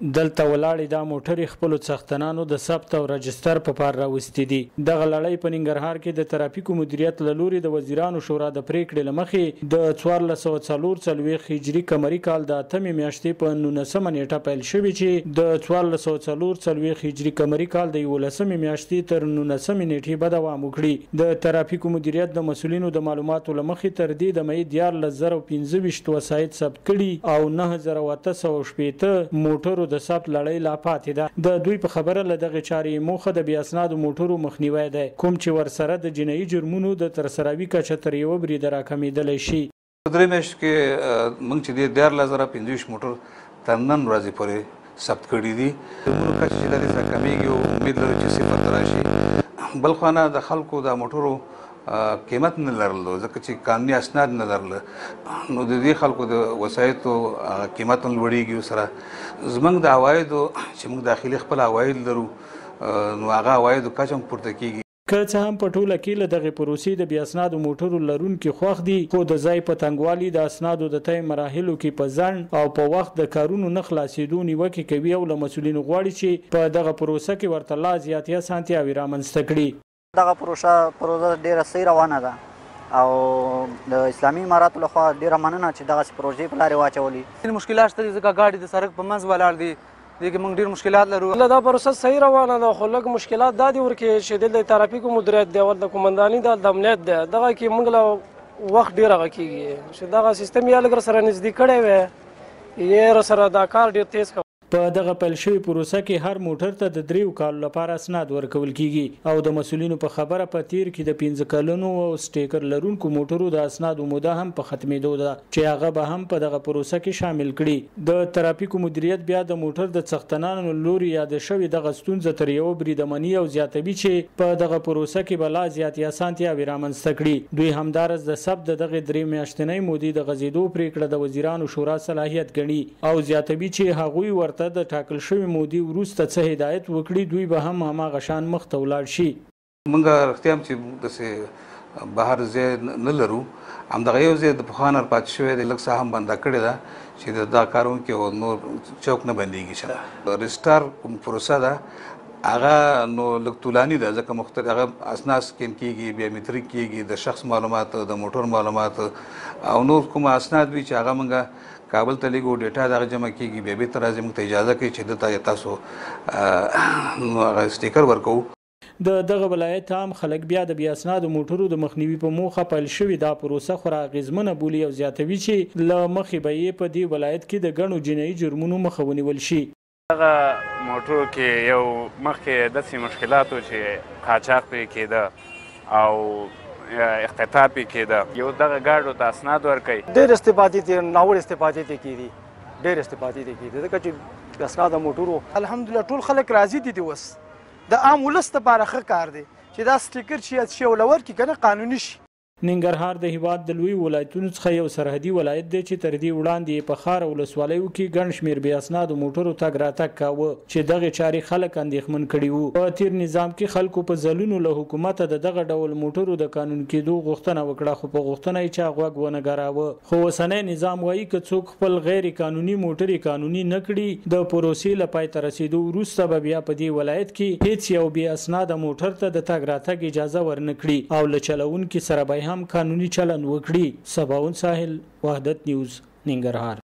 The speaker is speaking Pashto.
دلته ولاړې دا موټرې خپلو څښتنانو د ثبت او رجستر په پار راوستي دي. دغه لړۍ په ننګرهار کې د ترافیکو مدیریت له لوري د وزیرانو شورا د پریکړې له مخې د 1444 هجري قمري کال د 8 میاشتې په 19 نیټه پیل شوې چې د 1444 هجري قمري کال د 11 میاشتې تر 19 نیټې به دوام وکړي. د ترافیکو مدیریت د مسؤلینو د معلوماتو له مخې تر دې د مې 14025 وسایط ثبت کړي او 9870 موټرو د ثبت لړۍ لا پاتې ده. د دوی په خبره له دغه چارې موخه د بې اسنادو موټرو مخنیوی دی، کوم چې ورسره د جنایي جرمونو د ترسروي کچه تر یوه بریده راکمېدلی شي. درې میاشتو کې موږ چې د 14025 موټر تر نن ورځې پورې ثبت کړي دي. د کچه چې د دې کمیږي او امید لرو چې صفر ته راشي. بل خو نه د خلکو د موټرو قیمت نه لرلو، ځکه چې قانوني اسناد نه لرله، نو د دې خلکو د وسایطو قیمت هم لوړېږي. سره زموږ د عوایدو چې موږ داخلي خپل عواید لرو نو هغه عوایدو کچه هم پورته کېږي. که څه هم په ټوله کې له دغې پروسې د بې اسنادو موټرو لرونکي خوښ دي، خو د ځای په تنګوالي د اسنادو د طی مراحلو کې په ځنډ او په وخت د کارونو نه خلاصېدو نیوکې کوي او له مسؤلینو غواړي چې په دغه پروسه کې ورته لا زیاتې اسانتیاوې رامنځته کړي. دغه پروژه ډیره صحیح روانه ده او د اسلامي اماراتو لخوا ډیره مننه چې دغسې پروژې په لارې واچولي. مشکلات شته دي ځکه ګاډي د سړک په منځ ولاړ دي، دې کې موږ ډېر مشکلات لرو. دا پروسه صحیح روانه ده، خو لږ مشکلات دا دي ورکې چې دلته د ترافیکو مدیریت دی، ول د قومنداني ده، د امنیت دی، دغه کې موږ له وخت ډېر هغه کېږي چې دغه سیستم یا لږ سره نږدې کړی وی یا سره دا کار ډېر تیز کوي. په دغه پیل شوې پروسه کې هر موټر ته د 3 کالو لپاره اسناد ورکول کیږي او د مسؤلینو په خبره په تیر کې د 15 کلونو او سټیکر لرونکو موټرو د اسنادو موده هم په ختمېدو ده چې هغه به هم په دغه پروسه کې شامل کړي. د ترافیکو مدیریت بیا د موټر د څښتنانو لوري یاد شوی دغه ستونزه تر یو بریده مني او زیاتوي چې په دغه پروسه کې به لا زیاتې اسانتیاوې رامنځته کړي. دوی همدارس د ثبت د دغه 3 میاشتنۍ مودې د غځېدو پریکړه د وزیرانو شورا صلاحیت ګڼي او زیاتوي چې هغوی ورته د ټاکل شوی مودې وروسته څه هدایت وکړي، دوی به هم هماغه شان مخ ته ولاړ شي. موږ رښتیا هم چې داسې بهر ځای نه لرو، همدغه یو ځای د پخوا نه پاتې شوی دی، لږ څه هم بنده کړې ده چې دا کارونکي او نور چوک نه بندېږي. چې رجسټر کوم پروسه ده هغه نو لږ طولاني ده، ځکه مختلف هغه اسناد سکین کېږي، بیومیتریک کېږي، د شخص معلومات، د موټر معلومات او نور کوم اسناد وي چې هغه موږ کابل ته لیږو، ډیټا دغه جمع کېږي، بیا بیرته راځي موږ ته اجازه کوي چې دلته تاسو هغه سټیکر ورکوو. د دغه ولایت عام خلک بیا د بې اسنادو موټرو د مخنیوي په موخه پیل شوې دا پروسه خورا اغېزمنه بولي او زیاتوي چې له مخې به یې په دې ولایت کې د ګڼو جنایي جرمونو مخه ونیول شي. دغه موټرو کې یو مخکې داسې مشکلات و چې قاچاق پرې کېده او اختطاف پې کېده، یو دغه ګاډو ته اسناد ورکوي. ډېر استفادې ته ناوړه استفادې ته کېدي، ډېر استفادې ته کېدي ځکه چې اسناد موټرو الحمدلله ټول خلک راضي دي. اوس د عام ولس لپاره ښه کار دی چې دا سټیکر چې ولور کړي که نه قانوني شي. ننګرهار د هیواد د لوی ولایتونو څخه یو سرحدي ولایت دی چې تر دې وړاندې په ښار او ولسوالیو کې ګڼ شمېر بې اسنادو موټرو تګ راتګ کاوه چې دغې چارې خلک اندېښمن کړي وو. په تیر نظام کې خلکو په ځلونو له حکومته د دغه ډول موټرو د قانون کېدو غوښتنه وکړه، خو په غوښتنه یې چا غوږ ونه ګراوه. خو اوسنی نظام وایي که څوک خپل غیر قانوني موټرې قانوني نه کړي، د پروسې له پای ته رسېدو وروسته به بیا په دې ولایت کې هیڅ یو بې اسناده موټر ته د تګ راتګ اجازه ورنه کړي او له چلوونکي سره به هم قانوني چلند وکړي. سباون ساحل، وحدت نیوز، ننګرهار.